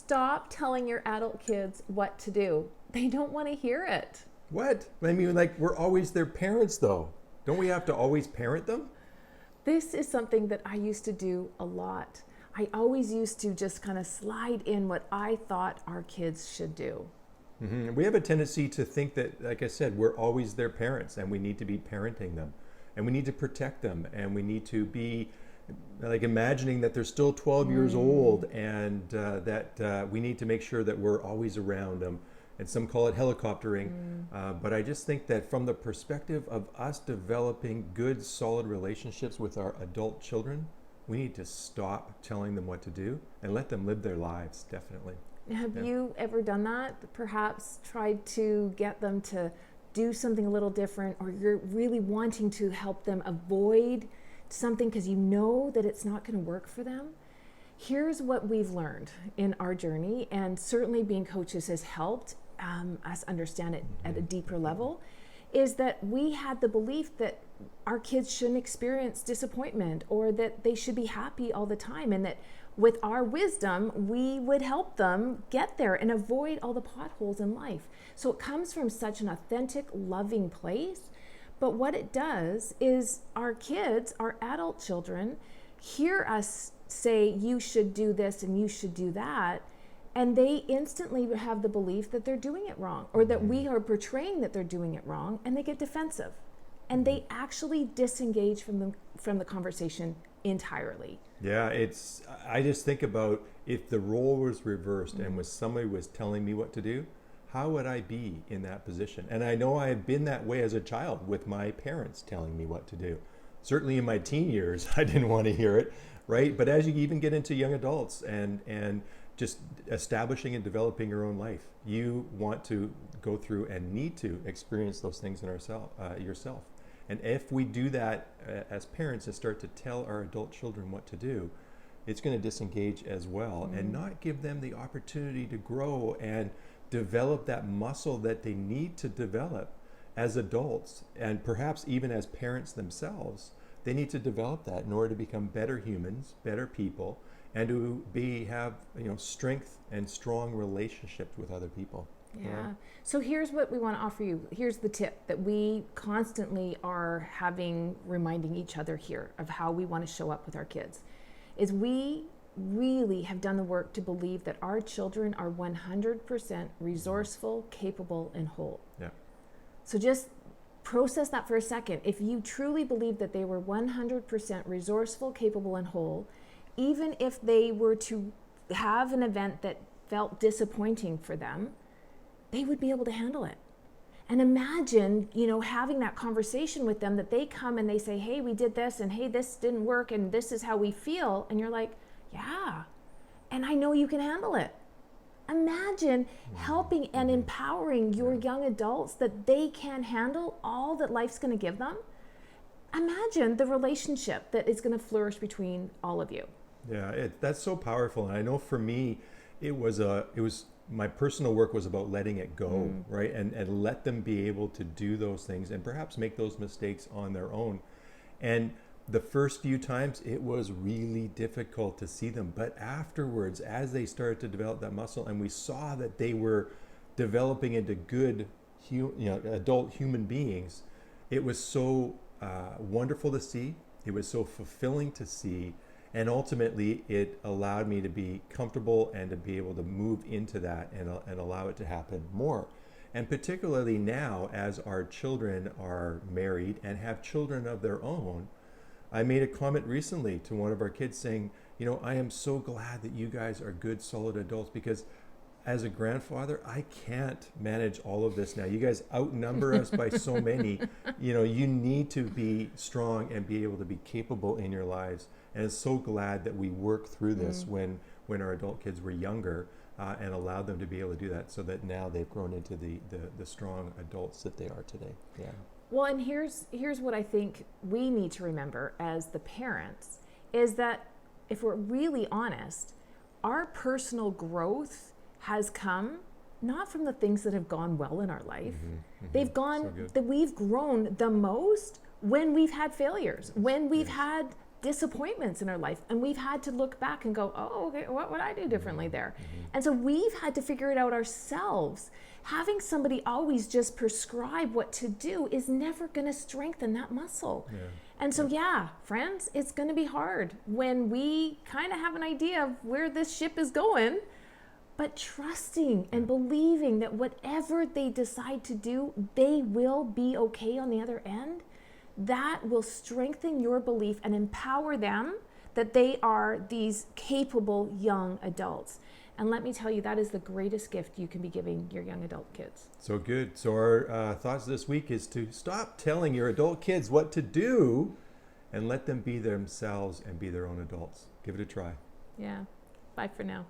stop telling your adult kids what to do. They don't want to hear it. What? I mean, like, we're always their parents, though. Don't we have to always parent them? This is something that I used to do a lot. I always used to just kind of slide in what I thought our kids should do. Mm-hmm. We have a tendency to think that, like I said, we're always their parents and we need to be parenting them and we need to protect them and we need to be like imagining that they're still 12 years old and that we need to make sure that we're always around them. And some call it helicoptering. But I just think that from the perspective of us developing good, solid relationships with our adult children, we need to stop telling them what to do and let them live their lives, definitely. Have you ever done that? Perhaps tried to get them to do something a little different, or you're really wanting to help them avoid something because you know that it's not going to work for them? Here's what we've learned in our journey, and certainly being coaches has helped us understand it at a deeper level, is that we had the belief that our kids shouldn't experience disappointment or that they should be happy all the time, and that with our wisdom, we would help them get there and avoid all the potholes in life. So it comes from such an authentic, loving place. But what it does is our kids, our adult children, hear us say, you should do this and you should do that. And they instantly have the belief that they're doing it wrong, or that we are portraying that they're doing it wrong, and they get defensive. And they actually disengage from the conversation entirely. Yeah, I just think about if the role was reversed and somebody was telling me what to do, how would I be in that position? And I know I have been that way as a child with my parents telling me what to do. Certainly in my teen years, I didn't want to hear it, right? But as you even get into young adults and just establishing and developing your own life, you want to go through and need to experience those things in yourself. And if we do that as parents and start to tell our adult children what to do, it's going to disengage as well and not give them the opportunity to grow and develop that muscle that they need to develop as adults, and perhaps even as parents themselves. They need to develop that in order to become better humans, better people, and to have strength and strong relationships with other people. Yeah. So here's what we want to offer you. Here's the tip that we constantly are reminding each other here of how we want to show up with our kids, is we really have done the work to believe that our children are 100% resourceful, capable, and whole. Yeah. So just process that for a second. If you truly believe that they were 100% resourceful, capable, and whole, even if they were to have an event that felt disappointing for them, they would be able to handle it. And imagine, having that conversation with them, that they come and they say, hey, we did this, and hey, this didn't work, and this is how we feel. And you're like, yeah, and I know you can handle it. Imagine helping and empowering your young adults that they can handle all that life's going to give them. Imagine the relationship that is going to flourish between all of you. Yeah, that's so powerful. And I know for me, it was my personal work was about letting it go, right? And let them be able to do those things and perhaps make those mistakes on their own. And the first few times it was really difficult to see them, but afterwards, as they started to develop that muscle and we saw that they were developing into good adult human beings, it was so wonderful to see. It was so fulfilling to see. And ultimately, it allowed me to be comfortable and to be able to move into that and allow it to happen more. And particularly now, as our children are married and have children of their own, I made a comment recently to one of our kids saying, I am so glad that you guys are good, solid adults, because as a grandfather, I can't manage all of this now. You guys outnumber us by so many. You need to be strong and be able to be capable in your lives. And I'm so glad that we worked through this when our adult kids were younger and allowed them to be able to do that, so that now they've grown into the strong adults that they are today. Yeah. Well, and here's what I think we need to remember as the parents, is that if we're really honest, our personal growth has come not from the things that have gone well in our life. They've gone, that we've grown the most when we've had failures, when we've had disappointments in our life, and we've had to look back and go, oh, okay, what would I do differently there? And so we've had to figure it out ourselves. Having somebody always just prescribe what to do is never going to strengthen that muscle. And so, friends, it's going to be hard when we kind of have an idea of where this ship is going, but trusting and believing that whatever they decide to do, they will be okay on the other end. That will strengthen your belief and empower them that they are these capable young adults. And let me tell you, that is the greatest gift you can be giving your young adult kids. So good. So our thoughts this week is to stop telling your adult kids what to do and let them be themselves and be their own adults. Give it a try. Yeah. Bye for now.